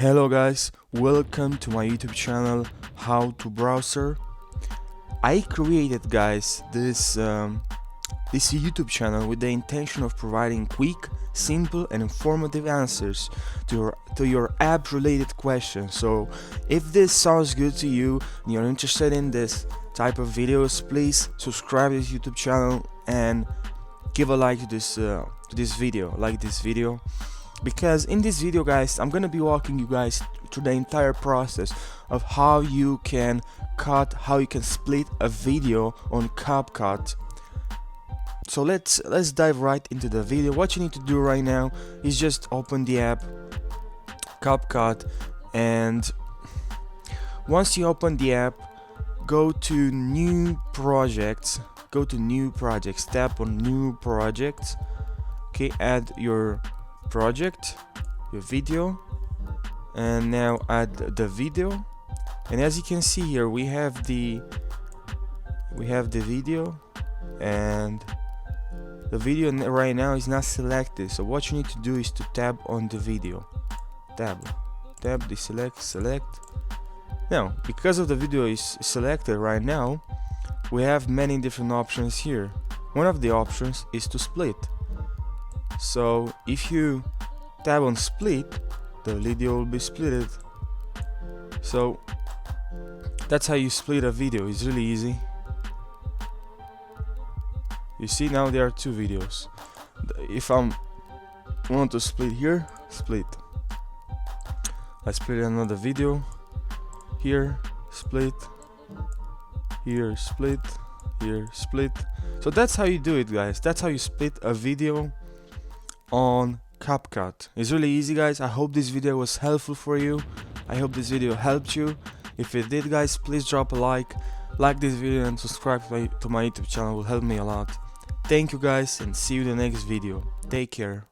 Hello guys, welcome to my YouTube channel How to Browser. I created guys this YouTube channel with the intention of providing quick, simple and informative answers to your app related questions. So if this sounds good to you and you're interested in this type of videos, please subscribe to this YouTube channel and give a like to this video, because in this video guys I'm gonna be walking you guys through the entire process of how you can split a video on Capcut. So let's dive right into the video. What you need to do right now is just open the app Capcut, and once you open the app, go to new projects, tap on new projects. Okay, add your project, your video, and now add the video. And as you can see here, we have the video, and the video right now is not selected. So what you need to do is to tab on the video, tab the select. Now because of the video is selected right now, we have many different options here. One of the options is to split. So if you tab on split, the video will be splitted. So that's how you split a video. It's really easy. You see, now there are two videos. If I want to split here, split. I split another video. Here, split. Here, split. Here, split. So that's how you do it guys. That's how you split a video on Capcut. It's really easy guys. I hope this video was helpful for you. I hope this video helped you. If it did guys, please drop a like this video and subscribe to my YouTube channel. It will help me a lot. Thank you guys, and see you in the next video. Take care.